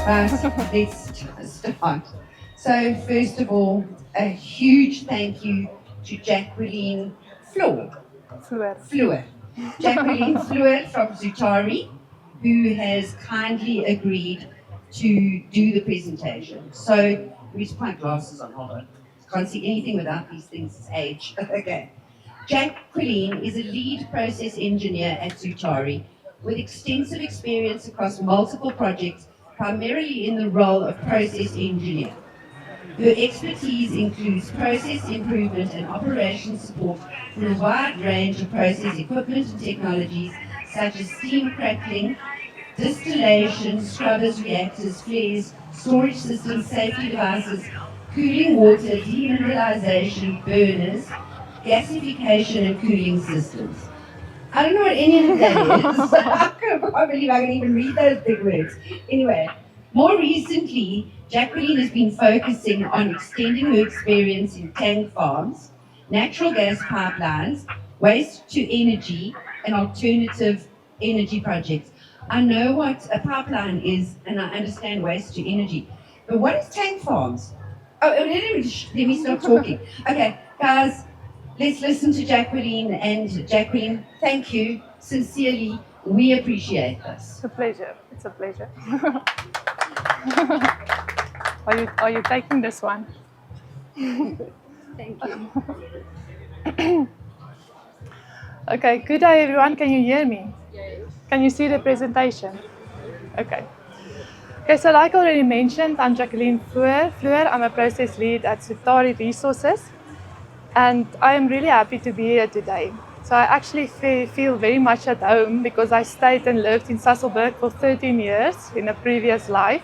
Let's start. So, first of all, a huge thank you to Jacqueline Fleur. Jacqueline Fleur from Zutari, who has kindly agreed to do the presentation. So, let me just put my glasses on, hold on. Can't see anything without these things, it's age. Okay. Jacqueline is a lead process engineer at Zutari with extensive experience across multiple projects, primarily in the role of process engineer. Her expertise includes process improvement and operations support for a wide range of process equipment and technologies such as steam crackling, distillation, scrubbers, reactors, flares, storage systems, safety devices, cooling water, demineralization, burners, gasification and cooling systems. I don't know what any of that is. I can't believe I can even read those big words. Anyway, more recently, Jacqueline has been focusing on extending her experience in tank farms, natural gas pipelines, waste to energy, and alternative energy projects. I know what a pipeline is and I understand waste to energy. But what is tank farms? Oh, let me stop talking. Okay, guys, let's listen to Jacqueline. And Jacqueline, thank you. Sincerely, we appreciate this. It's a pleasure. It's a pleasure. Are you taking this one? Thank you. Okay, good day everyone. Can you hear me? Can you see the presentation? Okay. Okay, so like already mentioned, I'm Jacqueline Fleur. I'm a process lead at Zutari Resources, and I am really happy to be here today. So I actually feel very much at home because I stayed and lived in Sasolburg for 13 years in a previous life.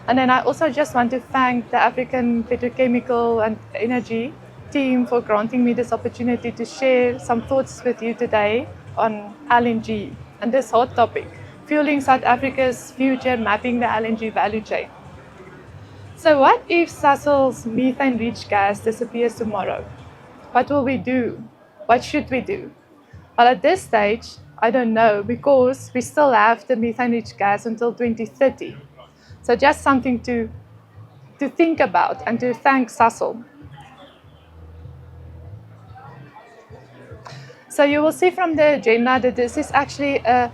And then I also just want to thank the African Petrochemical and Energy team for granting me this opportunity to share some thoughts with you today on LNG and this hot topic, fueling South Africa's future, mapping the LNG value chain. So what if Sasol's methane-rich gas disappears tomorrow? What will we do? What should we do? Well, at this stage, I don't know, because we still have the methane-rich gas until 2030. So just something to think about and to thank Sasol. So you will see from the agenda that this is actually a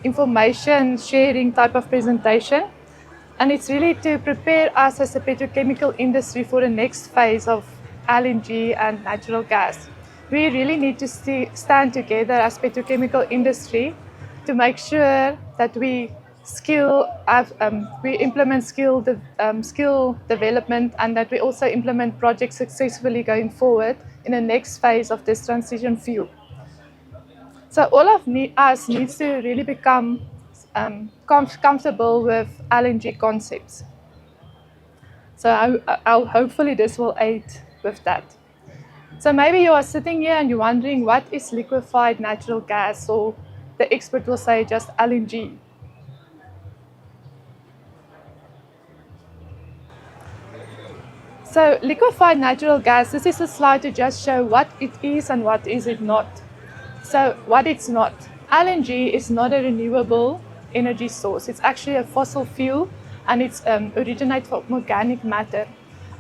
information sharing type of presentation. And it's really to prepare us as a petrochemical industry for the next phase of LNG and natural gas. We really need to stand together as petrochemical industry to make sure that we implement skill development, and that we also implement projects successfully going forward in the next phase of this transition fuel. So all of us needs to really become comfortable with LNG concepts. So hopefully this will aid with that. So maybe you are sitting here and you're wondering, what is liquefied natural gas, or the expert will say just LNG. So liquefied natural gas, this is a slide to just show what it is and what is it not. So what it's not. LNG is not a renewable energy source. It's actually a fossil fuel, and it's originates from organic matter.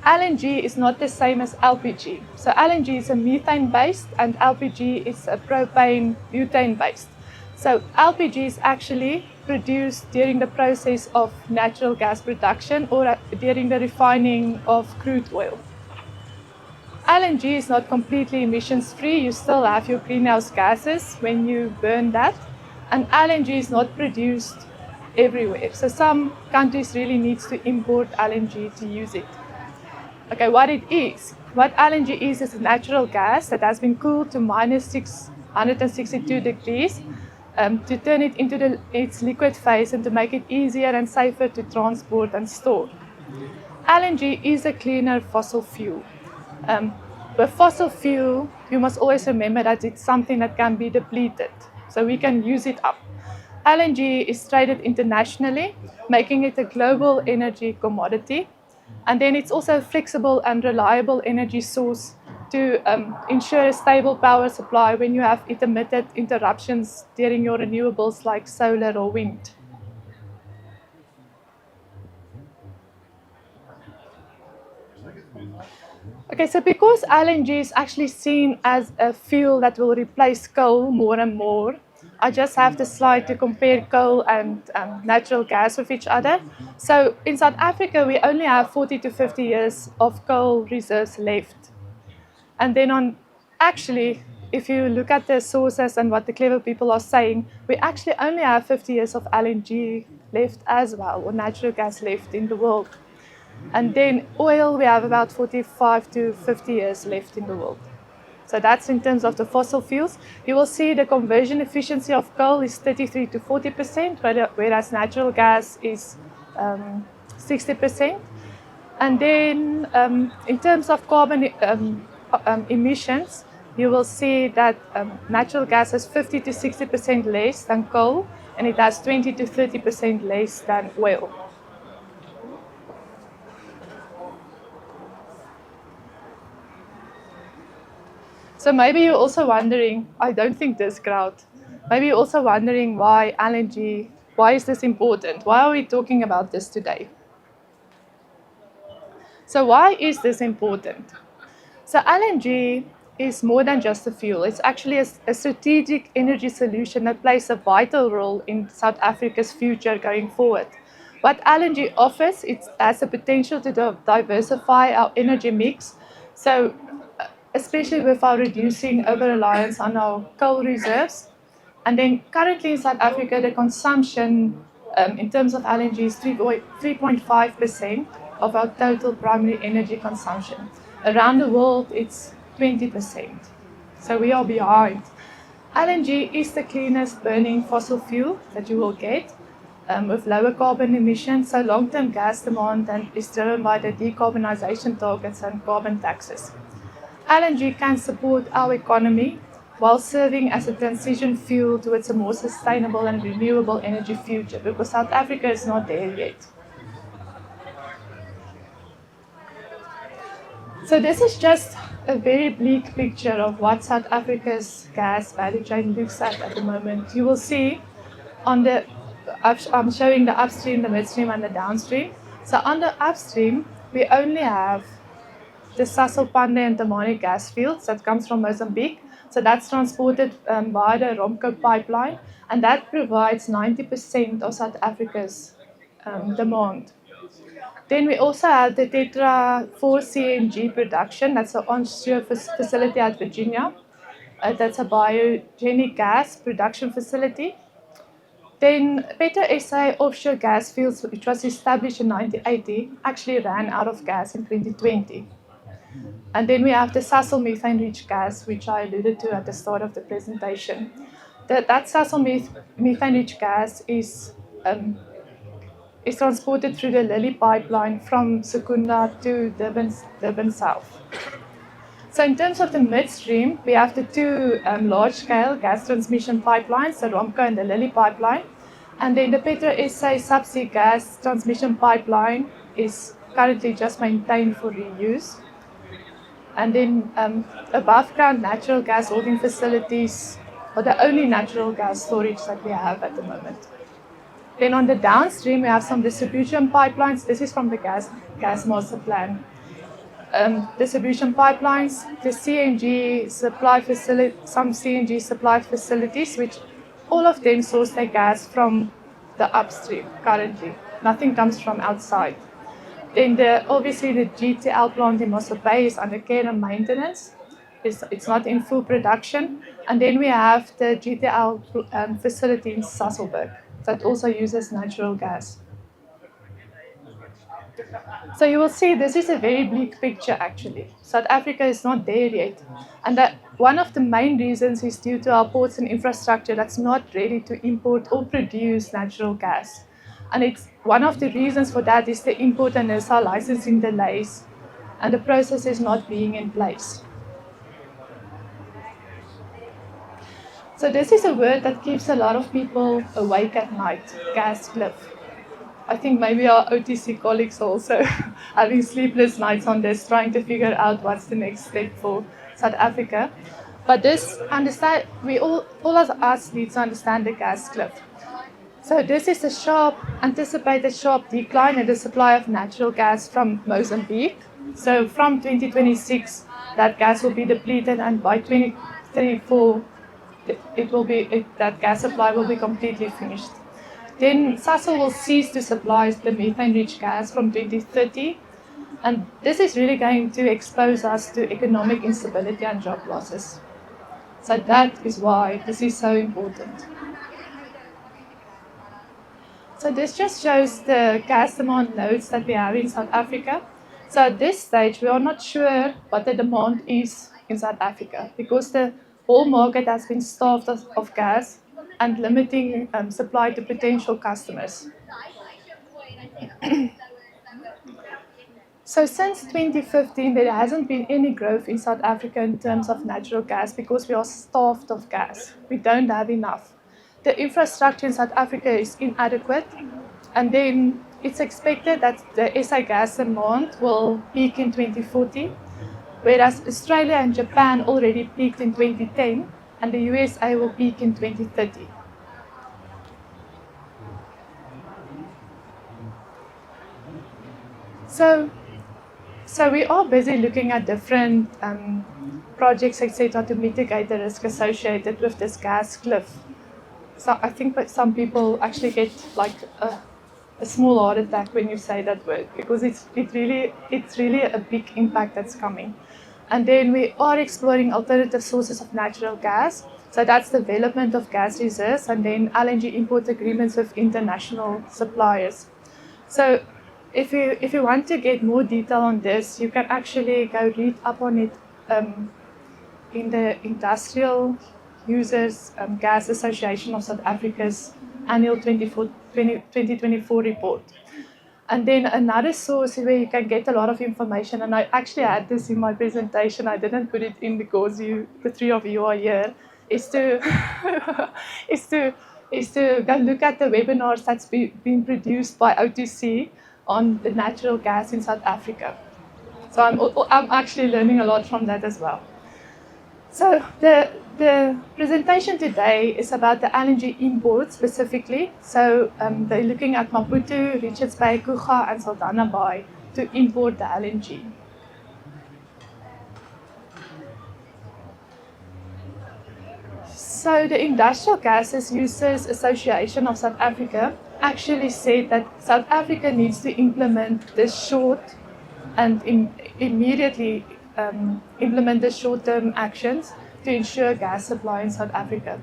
LNG is not the same as LPG. So LNG is a methane-based and LPG is a propane-butane-based. So LPG is actually produced during the process of natural gas production or during the refining of crude oil. LNG is not completely emissions-free. You still have your greenhouse gases when you burn that. And LNG is not produced everywhere. So some countries really need to import LNG to use it. Okay, what it is. What LNG is a natural gas that has been cooled to minus 662 degrees to turn it into its liquid phase and to make it easier and safer to transport and store. LNG is a cleaner fossil fuel. With fossil fuel, you must always remember that it's something that can be depleted, so we can use it up. LNG is traded internationally, making it a global energy commodity. And then it's also a flexible and reliable energy source to ensure a stable power supply when you have intermittent interruptions during your renewables like solar or wind. Okay, so because LNG is actually seen as a fuel that will replace coal more and more, I just have the slide to compare coal and natural gas with each other. So in South Africa, we only have 40 to 50 years of coal reserves left. And then actually, if you look at the sources and what the clever people are saying, we actually only have 50 years of LNG left as well, or natural gas left in the world. And then oil, we have about 45 to 50 years left in the world. So that's in terms of the fossil fuels. You will see the conversion efficiency of coal is 33 to 40%, whereas natural gas is 60%. And then in terms of carbon emissions, you will see that natural gas has 50 to 60% less than coal, and it has 20 to 30% less than oil. So maybe you're also wondering, I don't think this crowd, maybe you're also wondering why LNG, why is this important? Why are we talking about this today? So why is this important? So LNG is more than just a fuel. It's actually a strategic energy solution that plays a vital role in South Africa's future going forward. What LNG offers, it has the potential to diversify our energy mix. So especially with our reducing over-reliance on our coal reserves. And then currently in South Africa, the consumption in terms of LNG is 3.5% of our total primary energy consumption. Around the world, it's 20%. So we are behind. LNG is the cleanest burning fossil fuel that you will get with lower carbon emissions. So long-term gas demand is driven by the decarbonization targets and carbon taxes. LNG can support our economy while serving as a transition fuel towards a more sustainable and renewable energy future, because South Africa is not there yet. So this is just a very bleak picture of what South Africa's gas value chain looks at the moment. You will see on the, I'm showing the upstream, the midstream, and the downstream. So on the upstream, we only have the Sasolburg and Tamani gas fields that comes from Mozambique. So that's transported by the Romco pipeline, and that provides 90% of South Africa's demand. Then we also have the Tetra 4 CNG production. That's an onshore facility at Virginia. That's a biogenic gas production facility. Then PetroSA offshore gas fields, which was established in 1980, actually ran out of gas in 2020. And then we have the Sasol methane-rich gas, which I alluded to at the start of the presentation. That Sasol methane-rich gas is transported through the Lily pipeline from Secunda to Durban South. So in terms of the midstream, we have the two large-scale gas transmission pipelines, the Romco and the Lily pipeline. And then the PetroSA subsea gas transmission pipeline is currently just maintained for reuse. And then above ground natural gas holding facilities are the only natural gas storage that we have at the moment. Then on the downstream, we have some distribution pipelines. This is from the gas master plan. Distribution pipelines, the CNG supply facility, some CNG supply facilities, which all of them source their gas from the upstream currently. Nothing comes from outside. Then obviously the GTL plant in Mossel Bay is under care and maintenance. It's not in full production. And then we have the GTL facility in Sasolburg that also uses natural gas. So you will see this is a very bleak picture actually. South Africa is not there yet. And that one of the main reasons is due to our ports and infrastructure that's not ready to import or produce natural gas. And it's one of the reasons for that is the import and NERSA licensing delays and the process is not being in place. So this is a word that keeps a lot of people awake at night, gas cliff. I think maybe our OTC colleagues are also having sleepless nights on this, trying to figure out what's the next step for South Africa. But all of us need to understand the gas cliff. So this is anticipated sharp decline in the supply of natural gas from Mozambique. So from 2026, that gas will be depleted, and by 2034, that gas supply will be completely finished. Then Sasol will cease to supply the methane-rich gas from 2030, and this is really going to expose us to economic instability and job losses. So that is why this is so important. So this just shows the gas demand loads that we have in South Africa. So at this stage, we are not sure what the demand is in South Africa because the whole market has been starved of gas and limiting supply to potential customers. So since 2015, there hasn't been any growth in South Africa in terms of natural gas because we are starved of gas. We don't have enough. The infrastructure in South Africa is inadequate, and then it's expected that the SA gas demand will peak in 2040, whereas Australia and Japan already peaked in 2010, and the USA will peak in 2030. So we are busy looking at different projects, etc., to mitigate the risk associated with this gas cliff. So I think that some people actually get like a small heart attack when you say that word because it's really a big impact that's coming. And then we are exploring alternative sources of natural gas. So that's development of gas reserves and then LNG import agreements with international suppliers. So if you want to get more detail on this, you can actually go read up on it in the Industrial Users Gas Association of South Africa's annual 2024 report. And then another source where you can get a lot of information, and I actually had this in my presentation, I didn't put it in because the three of you are here, is to go look at the webinars that's been produced by O2C on the natural gas in South Africa. So I'm actually learning a lot from that as well. So the presentation today is about the LNG import specifically. So they're looking at Maputo, Richards Bay, Kuga, and Saldanha Bay to import the LNG. So the Industrial Gases Users Association of South Africa actually said that South Africa needs to implement the short and immediately implement the short-term actions to ensure gas supply in South Africa.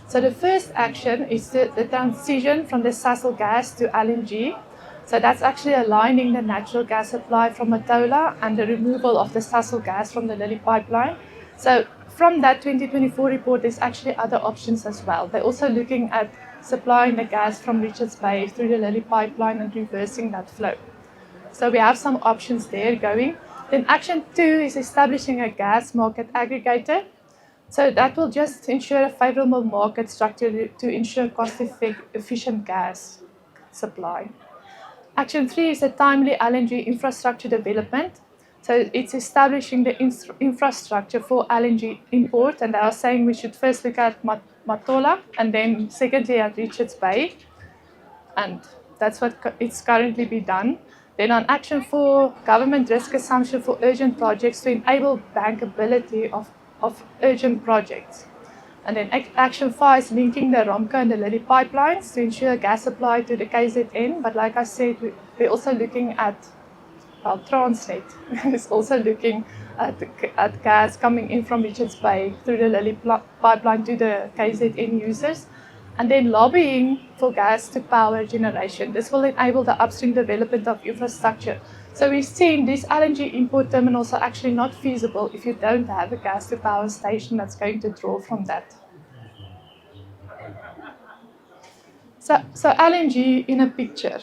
So the first action is the transition from the Sasol gas to LNG. So that's actually aligning the natural gas supply from Matola and the removal of the Sasol gas from the Lily pipeline. So from that 2024 report, there's actually other options as well. They're also looking at supplying the gas from Richards Bay through the Lily pipeline and reversing that flow. So we have some options there going. Then action 2 is establishing a gas market aggregator. So that will just ensure a favorable market structure to ensure cost-efficient gas supply. Action 3 is a timely LNG infrastructure development. So it's establishing the infrastructure for LNG import, and they are saying we should first look at Matola and then secondly at Richards Bay, and that's what it's currently being done. Then on action 4, government risk assumption for urgent projects to enable bankability of urgent projects. And then action 5 is linking the Romka and the Lily pipelines to ensure gas supply to the KZN. But like I said, we're also looking at, Transnet is also looking at gas coming in from Richards Bay through the Lily pipeline to the KZN users. And then lobbying for gas to power generation. This will enable the upstream development of infrastructure. So we've seen these LNG import terminals are actually not feasible if you don't have a gas to power station that's going to draw from that. So LNG in a picture.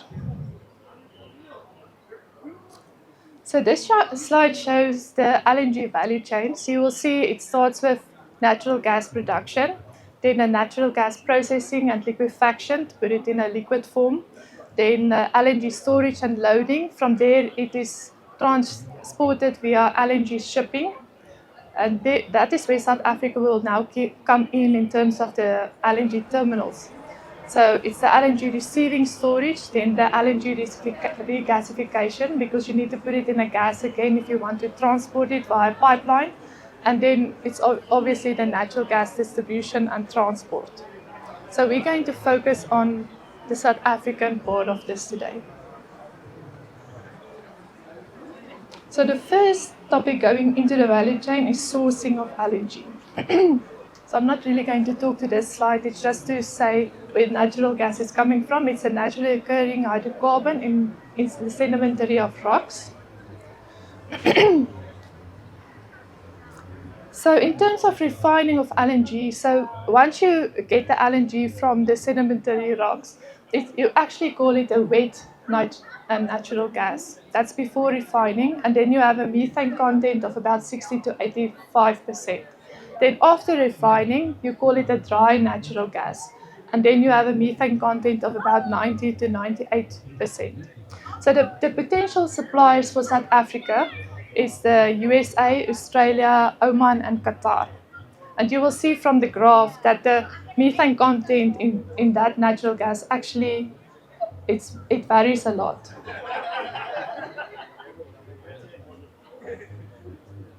So this slide shows the LNG value chain. So you will see it starts with natural gas production, then a natural gas processing and liquefaction to put it in a liquid form, then LNG storage and loading. From there, it is transported via LNG shipping, and that is where South Africa will now come in terms of the LNG terminals. So it's the LNG receiving storage, then the LNG regasification, because you need to put it in a gas again if you want to transport it via pipeline. And then it's obviously the natural gas distribution and transport. So we're going to focus on the South African part of this today. So the first topic going into the value chain is sourcing of LNG. So I'm not really going to talk to this slide, it's just to say where natural gas is coming from. It's a naturally occurring hydrocarbon in the sedimentary of rocks. So in terms of refining of LNG, so once you get the LNG from the sedimentary rocks, you actually call it a wet natural gas. That's before refining, and then you have a methane content of about 60 to 85%. Then after refining, you call it a dry natural gas, and then you have a methane content of about 90 to 98%. So the potential suppliers for South Africa is the USA, Australia, Oman, and Qatar. And you will see from the graph that the methane content in that natural gas actually it varies a lot.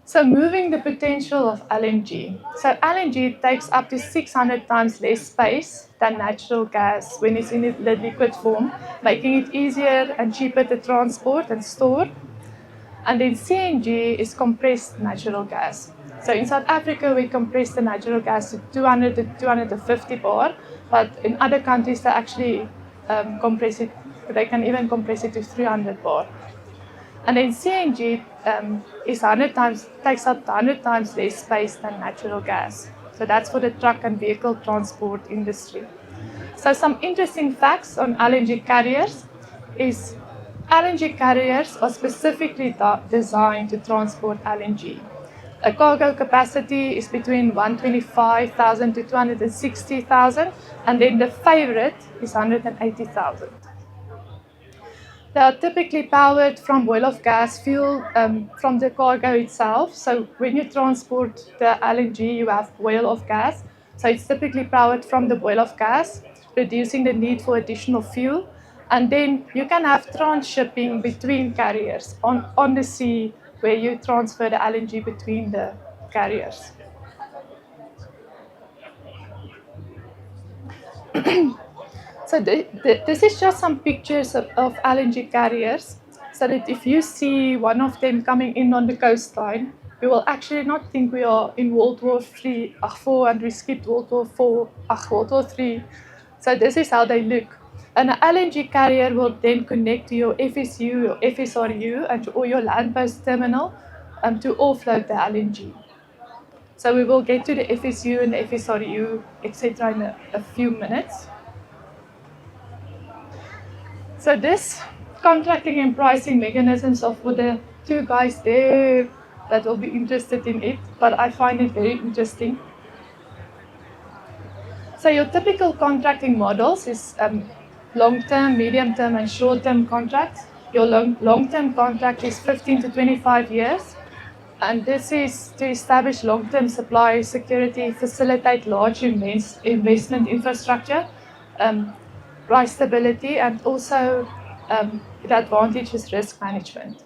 So moving the potential of LNG. So LNG takes up to 600 times less space than natural gas when it's in the liquid form, making it easier and cheaper to transport and store. And then CNG is compressed natural gas. So in South Africa, we compress the natural gas to 200 to 250 bar, but in other countries, they actually compress it, they can even compress it to 300 bar. And then CNG takes up 100 times less space than natural gas. So that's for the truck and vehicle transport industry. So some interesting facts on LNG carriers is LNG carriers are specifically designed to transport LNG. A cargo capacity is between 125,000 to 260,000, and then the favorite is 180,000. They are typically powered from boil-off gas fuel from the cargo itself. So when you transport the LNG, you have boil-off gas. So it's typically powered from the boil-off gas, reducing the need for additional fuel. And then you can have transshipping between carriers on the sea, where you transfer the LNG between the carriers. So this is just some pictures of LNG carriers, so that if you see one of them coming in on the coastline, you will actually not think we are in World War III, IV, and we skipped World War IV, World War III. So this is how they look. And an LNG carrier will then connect to your FSU, your FSRU, or your land-based terminal to offload the LNG. So we will get to the FSU and the FSRU, etc. in a few minutes. So this contracting and pricing mechanisms are for the two guys there that will be interested in it, but I find it very interesting. So your typical contracting models is long-term, medium-term, and short-term contracts. Your long-term contract is 15 to 25 years, and this is to establish long-term supply security, facilitate large investment infrastructure, price stability, and also the advantage is risk management.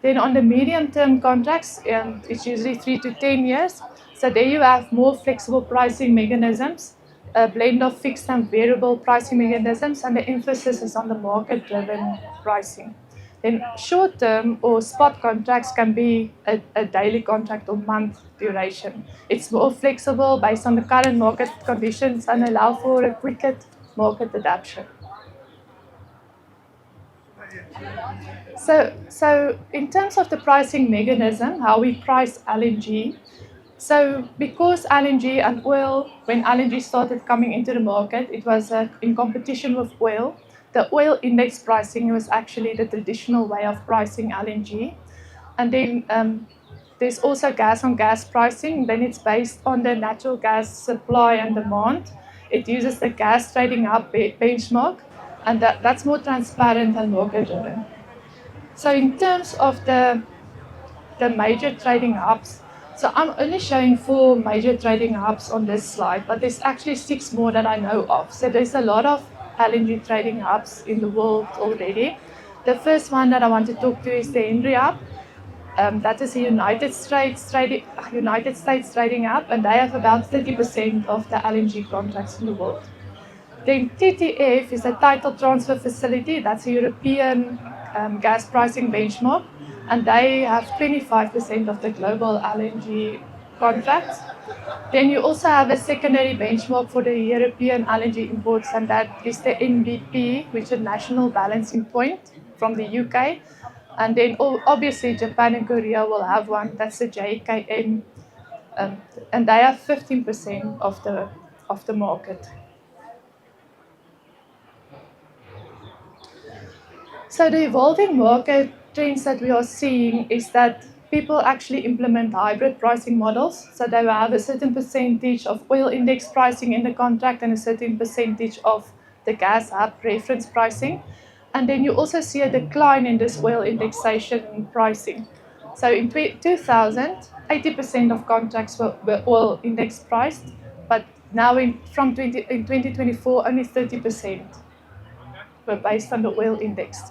Then on the medium-term contracts, it's usually 3 to 10 years. So there you have more flexible pricing mechanisms, a blend of fixed and variable pricing mechanisms, and the emphasis is on the market-driven pricing. Then short-term or spot contracts can be a daily contract or month duration. It's more flexible based on the current market conditions and allow for a quicker market adaptation. So in terms of the pricing mechanism, how we price LNG, so because LNG and oil, when LNG started coming into the market, it was in competition with oil. The oil index pricing was actually the traditional way of pricing LNG. And then there's also gas on gas pricing. Then it's based on the natural gas supply and demand. It uses the gas trading hub benchmark, and that's more transparent and market driven. So in terms of the major trading hubs, So I'm only showing 4 major trading hubs on this slide, but there's actually 6 more that I know of. So there's a lot of LNG trading hubs in the world already. The first one that I want to talk to is the Henry Hub. That is a United States trading hub, and they have about 30% of the LNG contracts in the world. Then TTF is a title transfer facility. That's a European gas pricing benchmark, and they have 25% of the global LNG contracts. Then you also have a secondary benchmark for the European LNG imports, and that is the NBP, which is a national balancing point from the UK. And then obviously Japan and Korea will have one, that's the JKM, and they have 15% of the market. So the evolving market trends that we are seeing is that people actually implement hybrid pricing models. So they will have a certain percentage of oil index pricing in the contract and a certain percentage of the gas hub reference pricing. And then you also see a decline in this oil indexation pricing. So in 2000, 80% of contracts were oil index priced, but now in 2024, only 30% were based on the oil index.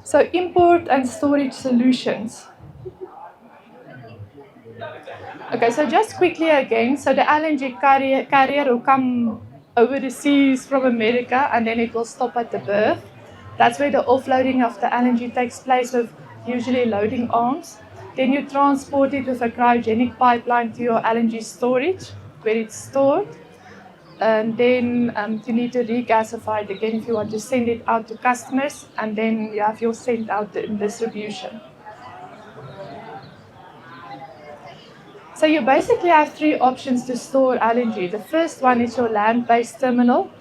So import and storage solutions. Okay, so just quickly again, so the LNG carrier will come over the seas from America and then it will stop at the berth. That's where the offloading of the LNG takes place with usually loading arms. Then you transport it with a cryogenic pipeline to your LNG storage where it's stored. And then you need to regasify it again if you want to send it out to customers, and then you have your send out in distribution. So you basically have 3 options to store LNG. The first one is your land-based terminal.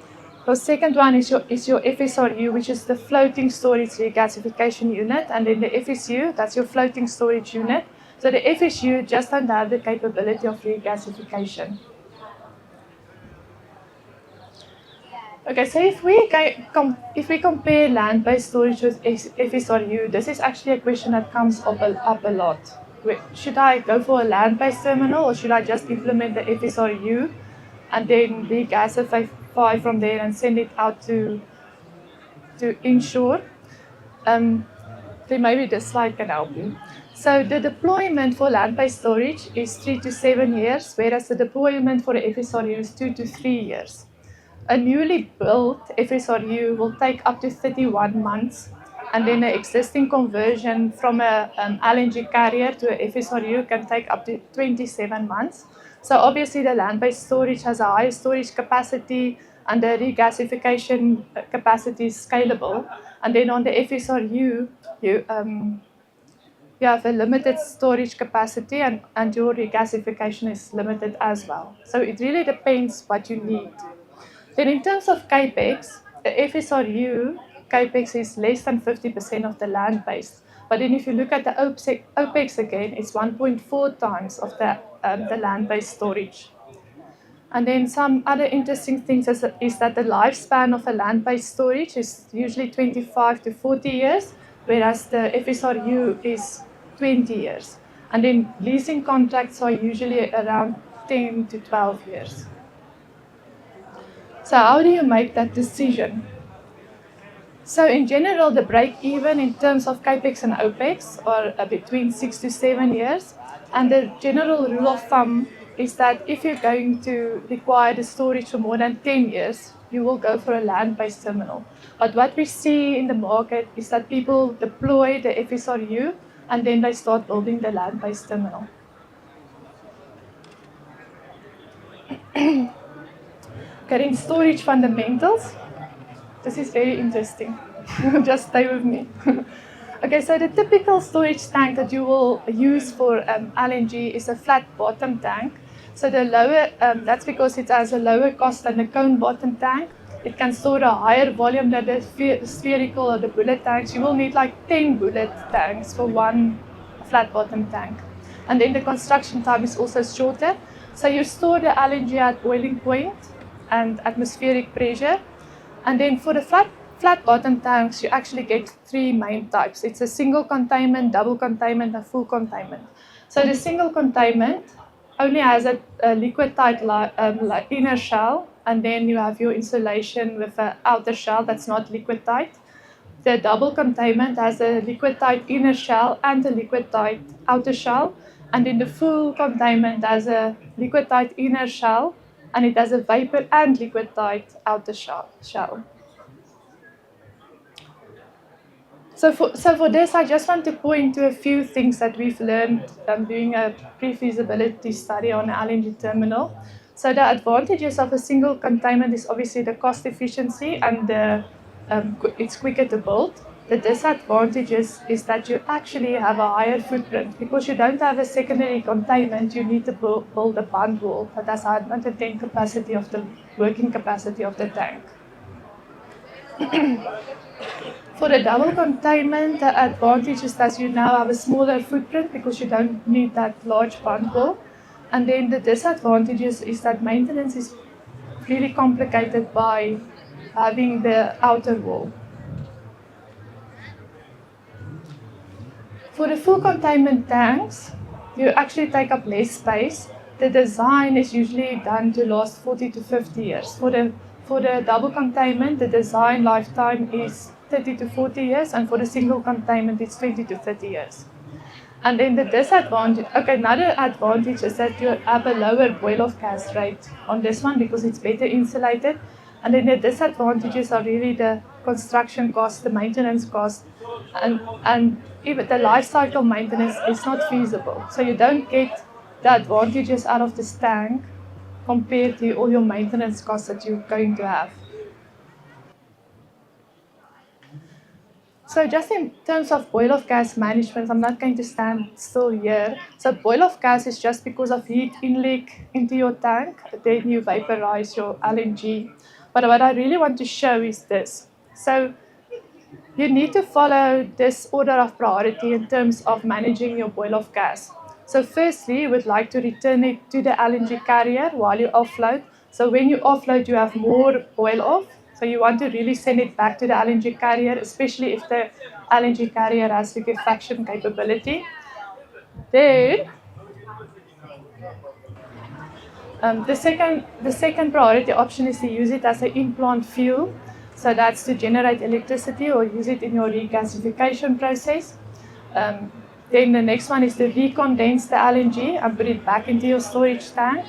The second one is your FSRU, which is the floating storage regasification unit, and then the FSU, that's your floating storage unit. So the FSU just don't have the capability of regasification. Okay, so if we compare land-based storage with FSRU, this is actually a question that comes up a lot. Should I go for a land-based terminal, or should I just implement the FSRU and then regasify from there and send it out to inshore? Then maybe this slide can help you. So the deployment for land-based storage is 3 to 7 years, whereas the deployment for the FSRU is 2 to 3 years. A newly built FSRU will take up to 31 months, and then an existing conversion from an LNG carrier to an FSRU can take up to 27 months. So obviously the land-based storage has a higher storage capacity and the regasification capacity is scalable. And then on the FSRU, you have a limited storage capacity and your regasification is limited as well. So it really depends what you need. Then in terms of capex, the FSRU capex is less than 50% of the land-based. But then if you look at the OPEX again, it's 1.4 times of the land-based storage. And then some other interesting things is that the lifespan of a land-based storage is usually 25 to 40 years, whereas the FSRU is 20 years. And then leasing contracts are usually around 10 to 12 years. So how do you make that decision? So in general, the break-even in terms of capex and opex are between 6 to 7 years. And the general rule of thumb is that if you're going to require the storage for more than 10 years, you will go for a land-based terminal. But what we see in the market is that people deploy the FSRU and then they start building the land-based terminal. Getting storage fundamentals. This is very interesting. Just stay with me. Okay, so the typical storage tank that you will use for LNG is a flat bottom tank. So the lower, that's because it has a lower cost than the cone bottom tank. It can store a higher volume than the spherical or the bullet tanks. You will need like 10 bullet tanks for one flat bottom tank. And then the construction time is also shorter. So you store the LNG at boiling point and atmospheric pressure. And then for the flat flat bottom tanks, you actually get three main types. It's a single containment, double containment, and full containment. So the single containment only has a liquid tight inner shell, and then you have your insulation with an outer shell that's not liquid tight. The double containment has a liquid tight inner shell and a liquid tight outer shell, and then the full containment has a liquid tight inner shell, and it has a vapor and liquid tight outer shell. So for this, I just want to point to a few things that we've learned doing a pre-feasibility study on an LNG terminal. So the advantages of a single containment is obviously the cost efficiency and it's quicker to build. The disadvantages is that you actually have a higher footprint. Because you don't have a secondary containment, you need to build a bund wall that has 110 capacity of the working capacity of the tank. For the double containment, the advantage is that you now have a smaller footprint because you don't need that large bund wall. And then the disadvantages is that maintenance is really complicated by having the outer wall. For the full containment tanks, you actually take up less space. The design is usually done to last 40 to 50 years. For the double containment, the design lifetime is 30 to 40 years, and for the single containment, it's 20 to 30 years. And then the disadvantage, another advantage is that you have a lower boil-off gas rate on this one because it's better insulated. And then the disadvantages are really the construction cost, the maintenance cost, and even the life cycle maintenance is not feasible. So you don't get the advantages out of this tank compared to all your maintenance costs that you're going to have. So just in terms of boil-off gas management, I'm not going to stand still here. So boil-off gas is just because of heat inleak into your tank, then you vaporize your LNG. But what I really want to show is this. So you need to follow this order of priority in terms of managing your boil-off gas. So firstly, you would like to return it to the LNG carrier while you offload. So when you offload, you have more boil-off. So you want to really send it back to the LNG carrier, especially if the LNG carrier has liquefaction capability. Then the second priority option is to use it as an in-plant fuel. So that's to generate electricity or use it in your regasification process. Then the next one is to recondense the LNG and put it back into your storage tank.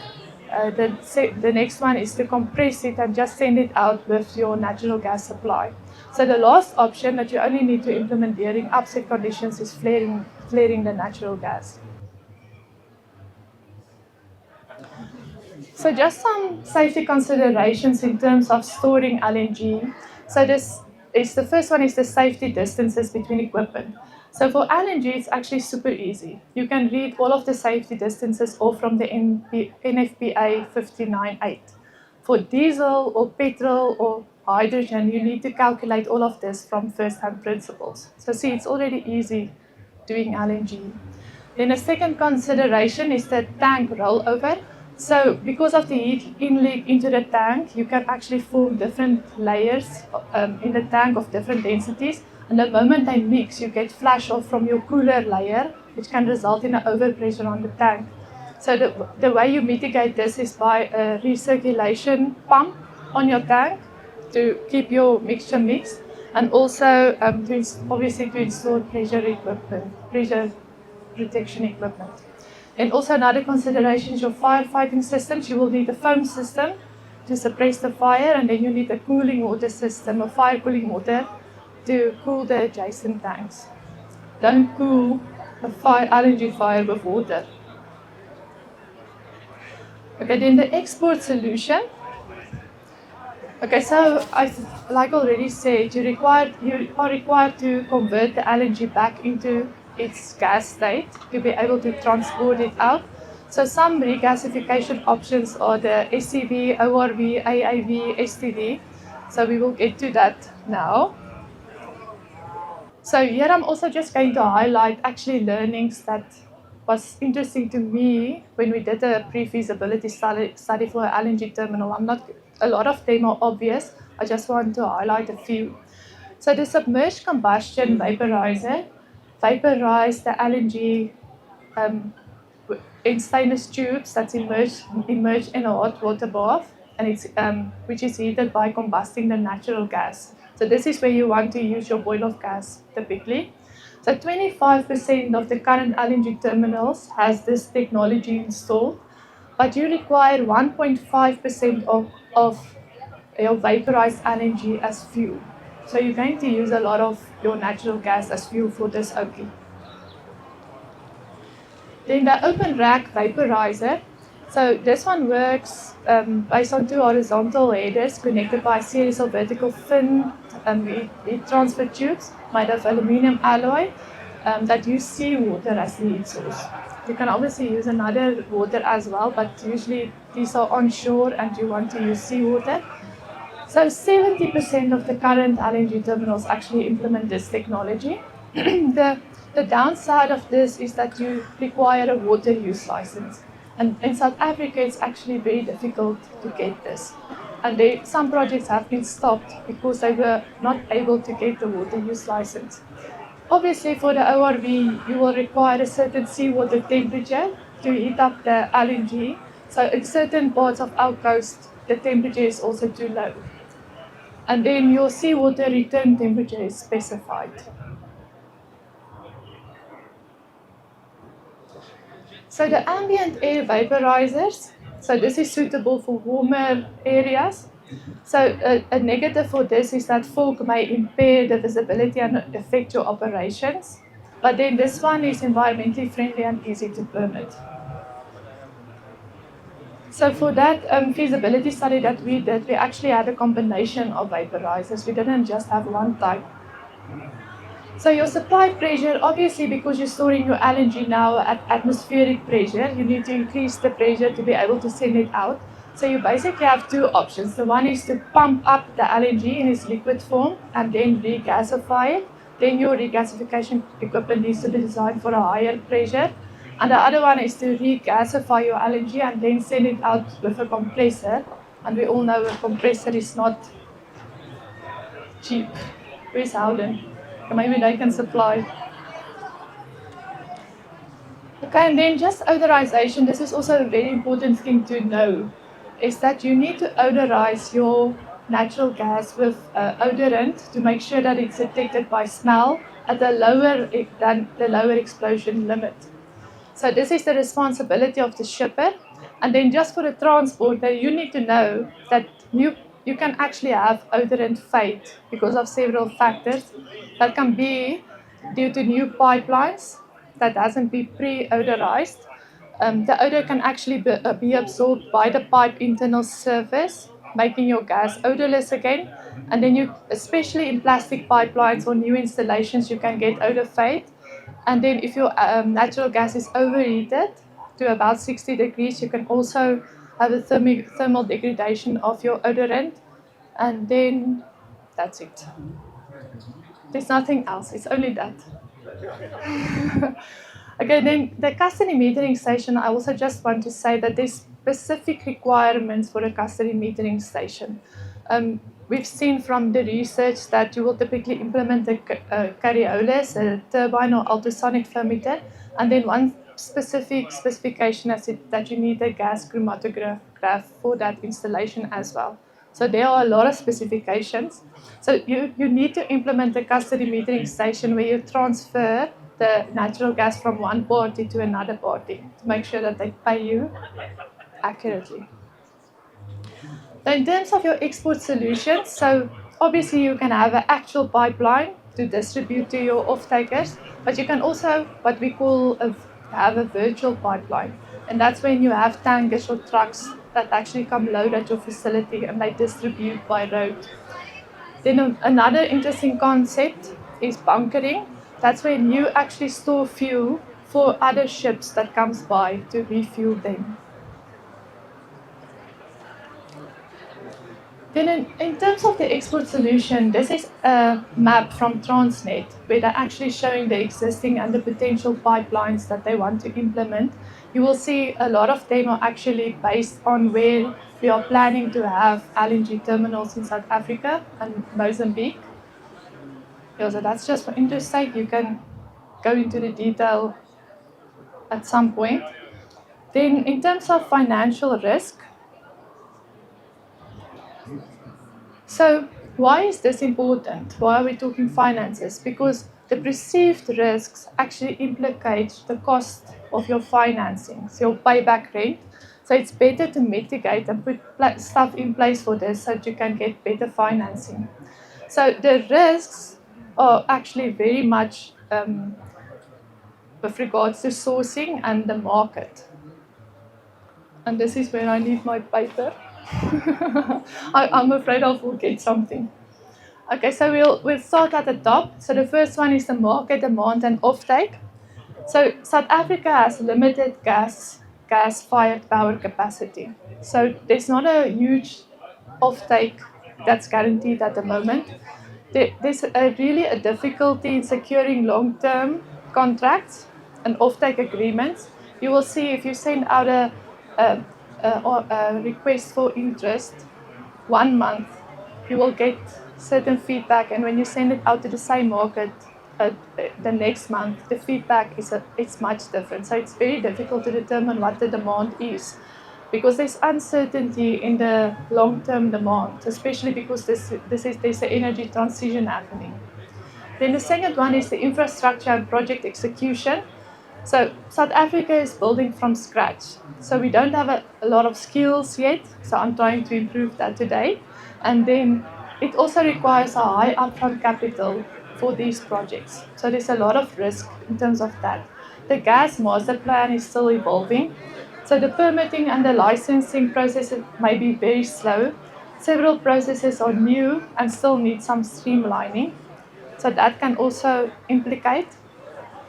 The next one is to compress it and just send it out with your natural gas supply. So the last option that you only need to implement during upset conditions is flaring the natural gas. So just some safety considerations in terms of storing LNG. So the first one is the safety distances between equipment. So for LNG, it's actually super easy. You can read all of the safety distances off from the NFPA 59.8. For diesel or petrol or hydrogen, you need to calculate all of this from first-hand principles. So see, it's already easy doing LNG. Then a second consideration is the tank rollover. So because of the heat inleak into the tank, you can actually form different layers in the tank of different densities. And the moment they mix, you get flash off from your cooler layer, which can result in an overpressure on the tank. So the way you mitigate this is by a recirculation pump on your tank to keep your mixture mixed, and also obviously to install pressure protection equipment. And also another consideration is your firefighting systems. You will need a foam system to suppress the fire, and then you need a cooling water system, a fire cooling water, to cool the adjacent tanks. Don't cool a LNG fire with water. Okay, then the export solution. Okay, so like already said, you are required to convert the LNG back into its gas state to be able to transport it out. So some regasification options are the SCV, ORV, AAV, STD. So we will get to that now. So here I'm also just going to highlight actually learnings that was interesting to me when we did a pre-feasibility study for an LNG terminal. A lot of them are obvious. I just want to highlight a few. So the submerged combustion vaporizer vaporize the LNG um, in stainless tubes that's immersed in a hot water bath, and it's which is heated by combusting the natural gas. So this is where you want to use your boil off gas typically. So 25% of the current LNG terminals has this technology installed, but you require 1.5% of your vaporized LNG as fuel. So you're going to use a lot of your natural gas as fuel for this only. Then the open rack vaporizer. So this one works based on two horizontal headers connected by a series of vertical thin heat transfer tubes made of aluminum alloy that use seawater as the heat source. You can obviously use another water as well, but usually these are onshore and you want to use seawater. So 70% of the current LNG terminals actually implement this technology. The downside of this is that you require a water use license. And in South Africa, it's actually very difficult to get this. And some projects have been stopped because they were not able to get the water use license. Obviously, for the ORV, you will require a certain seawater temperature to heat up the LNG. So in certain parts of our coast, the temperature is also too low. And then your seawater return temperature is specified. So the ambient air vaporizers, so this is suitable for warmer areas. So a negative for this is that fog may impair the visibility and affect your operations. But then this one is environmentally friendly and easy to permit. So for that feasibility study that we did, we actually had a combination of vaporizers. We didn't just have one type. So your supply pressure, obviously because you're storing your LNG now at atmospheric pressure, you need to increase the pressure to be able to send it out. So you basically have two options. The one is to pump up the LNG in its liquid form and then regasify it. Then your regasification equipment needs to be designed for a higher pressure. And the other one is to regasify your LNG and then send it out with a compressor. And we all know a compressor is not cheap. Where's Howden? Maybe they can supply. Okay, and then just odorization. This is also a very important thing to know, is that you need to odorize your natural gas with odorant to make sure that it's detected by smell at a lower than the lower explosion limit. So this is the responsibility of the shipper. And then just for the transporter, you need to know that you can actually have odorant fade because of several factors. That can be due to new pipelines that hasn't been pre-odorized. The odor can actually be absorbed by the pipe internal surface, making your gas odorless again. And then especially in plastic pipelines or new installations, you can get odor fade. And then if your natural gas is overheated to about 60 degrees, you can also have a thermal degradation of your odorant. And then that's it. There's nothing else, it's only that. Okay, then the custody metering station, I also just want to say that there's specific requirements for a custody metering station. We've seen from the research that you will typically implement a Coriolis, a turbine or ultrasonic flow meter, and then one specific specification is that you need a gas chromatograph for that installation as well. So there are a lot of specifications. So you need to implement a custody metering station where you transfer the natural gas from one party to another party to make sure that they pay you accurately. So in terms of your export solutions, so obviously you can have an actual pipeline to distribute to your off-takers, but you can also what we call have a virtual pipeline. And that's when you have tankers or trucks that actually come load at your facility and they distribute by road. Then another interesting concept is bunkering. That's when you actually store fuel for other ships that comes by to refuel them. Then in terms of the export solution, this is a map from Transnet where they're actually showing the existing and the potential pipelines that they want to implement. You will see a lot of them are actually based on where we are planning to have LNG terminals in South Africa and Mozambique. Yeah, so that's just for interest sake. You can go into the detail at some point. Then in terms of financial risk, so why is this important? Why are we talking finances? Because the perceived risks actually implicate the cost of your financing, so your payback rate. So it's better to mitigate and put stuff in place for this so that you can get better financing. So the risks are actually very much with regards to sourcing and the market. And this is where I need my paper. I'm afraid I will get something. Okay, so we'll start at the top. So the first one is the market demand and offtake. So South Africa has limited gas-fired power capacity. So there's not a huge offtake that's guaranteed at the moment. There's really a difficulty in securing long-term contracts and offtake agreements. You will see if you send out a, a request for interest 1 month, you will get certain feedback, and when you send it out to the same market the next month, the feedback it's much different. So it's very difficult to determine what the demand is, because there's uncertainty in the long-term demand, especially because there's an energy transition happening. Then the second one is the infrastructure and project execution. So South Africa is building from scratch. So we don't have a lot of skills yet. So I'm trying to improve that today. And then it also requires a high upfront capital for these projects. So there's a lot of risk in terms of that. The gas master plan is still evolving. So the permitting and the licensing processes may be very slow. Several processes are new and still need some streamlining. So that can also implicate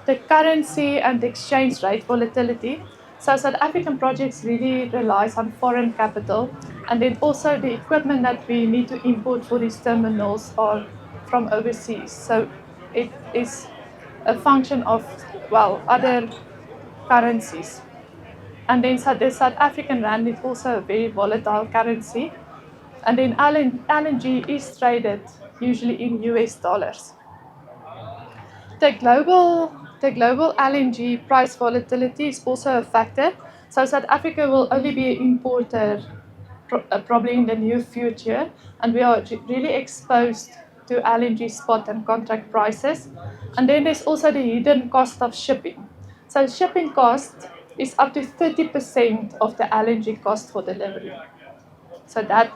the currency and exchange rate volatility. So South African projects really relies on foreign capital, and then also the equipment that we need to import for these terminals are from overseas. So it is a function of, well, other currencies. And then the South African rand is also a very volatile currency. And then LNG is traded usually in US dollars. The global LNG price volatility is also a factor. So South Africa will only be an importer probably in the near future, and we are really exposed to LNG spot and contract prices. And then there's also the hidden cost of shipping. So shipping cost is up to 30% of the LNG cost for delivery. So that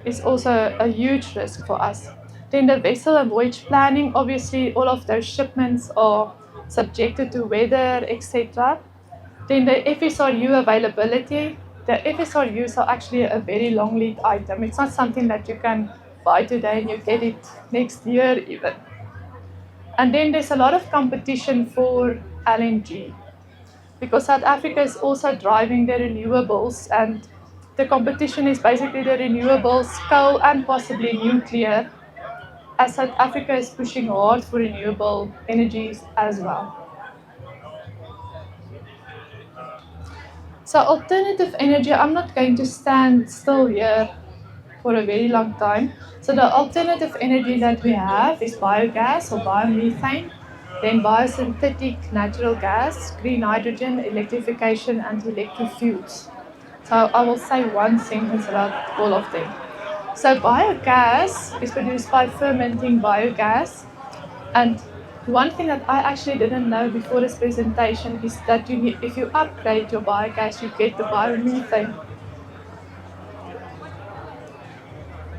is also a huge risk for us. Then the vessel and voyage planning, obviously all of those shipments are subjected to weather, etc. Then the FSRU availability. The FSRUs are actually a very long lead item. It's not something that you can buy today and you get it next year even. And then there's a lot of competition for LNG, because South Africa is also driving the renewables, and the competition is basically the renewables, coal, and possibly nuclear, as South Africa is pushing hard for renewable energies as well. So alternative energy, I'm not going to stand still here for a very long time. So the alternative energy that we have is biogas or biomethane, then biosynthetic natural gas, green hydrogen, electrification, and electrofuels. So I will say one sentence about all of them. So biogas is produced by fermenting biogas, and one thing that I actually didn't know before this presentation is that if you upgrade your biogas, you get the biomethane.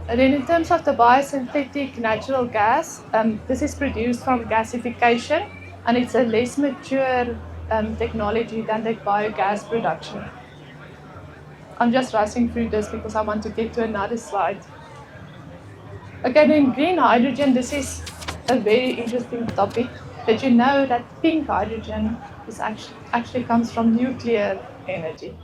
And then in terms of the biosynthetic natural gas, this is produced from gasification, and it's a less mature technology than the biogas production. I'm just rushing through this because I want to get to another slide. Okay, then green hydrogen, this is a very interesting topic. Did you know that pink hydrogen is actually comes from nuclear energy?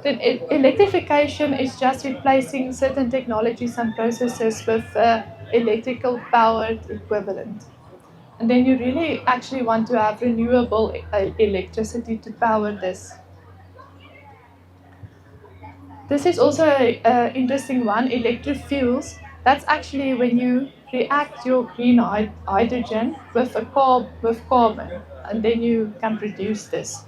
Then electrification is just replacing certain technologies and processes with electrical powered equivalent. And then you really actually want to have renewable electricity to power this. This is also an interesting one, electric fuels. That's actually when you react your green hydrogen with with carbon, and then you can produce this.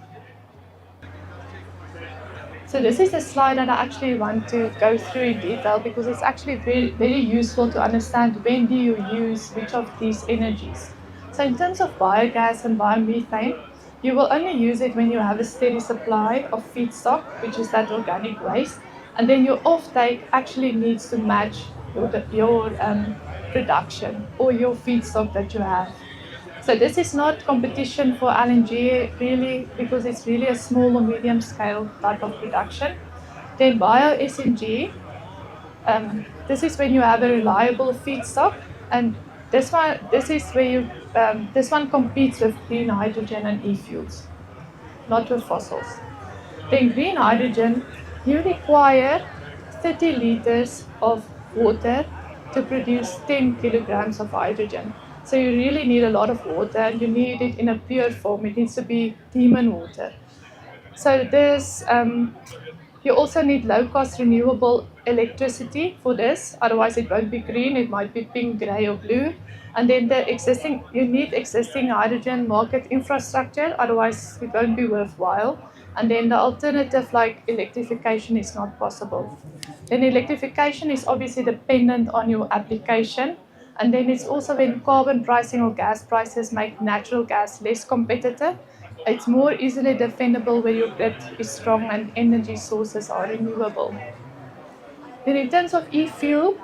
So this is a slide that I actually want to go through in detail because it's actually very, very useful to understand when do you use which of these energies. So in terms of biogas and biomethane, you will only use it when you have a steady supply of feedstock, which is that organic waste, and then your offtake actually needs to match your production or your feedstock that you have. So this is not competition for LNG really because it's really a small or medium scale type of production. Then bio SMG, this is when you have a reliable feedstock, and this is where this one competes with green hydrogen and e-fuels, not with fossils. Then green hydrogen, you require 30 liters of water to produce 10 kilograms of hydrogen. So you really need a lot of water, and you need it in a pure form. It needs to be demon water. So you also need low-cost renewable electricity for this. Otherwise, it won't be green. It might be pink, grey, or blue. And then you need existing hydrogen market infrastructure. Otherwise, it won't be worthwhile. And then the alternative, like electrification, is not possible. Then electrification is obviously dependent on your application. And then it's also when carbon pricing or gas prices make natural gas less competitive. It's more easily defendable where your grid is strong and energy sources are renewable. Then in terms of e-fuel,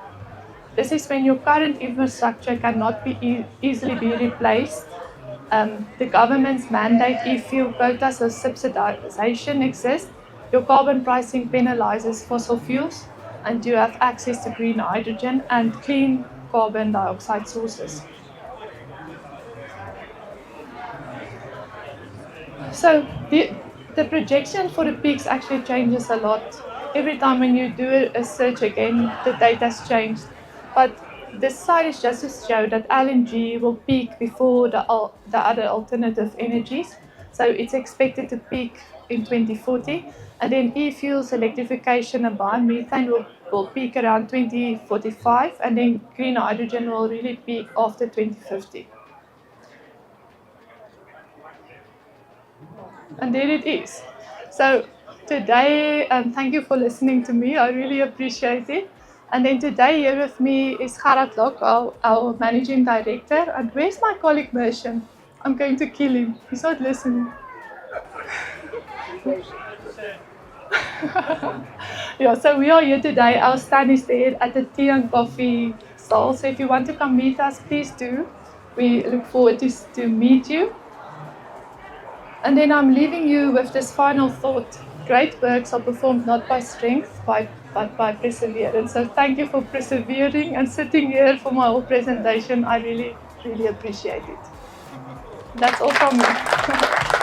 this is when your current infrastructure cannot be easily be replaced. The government's mandate e-fuel quotas or subsidization exist. Your carbon pricing penalizes fossil fuels, and you have access to green hydrogen and clean carbon dioxide sources. So the projection for the peaks actually changes a lot. Every time when you do a search again, the data has changed. But this slide is just to show that LNG will peak before the other alternative energies. So it's expected to peak in 2040. And then e-fuels, electrification, and biomethane will peak around 2045. And then green hydrogen will really peak after 2050. And there it is. So today, thank you for listening to me. I really appreciate it. And then today here with me is Gerard Lok, our managing director. And where's my colleague Mersham? I'm going to kill him. He's not listening. Yeah, so we are here today. Our stand is there at the tea and coffee stall. So if you want to come meet us, please do. We look forward to meet you. And then I'm leaving you with this final thought. Great works are performed not by strength, but by perseverance. So thank you for persevering and sitting here for my whole presentation. I really, really appreciate it. That's all from me.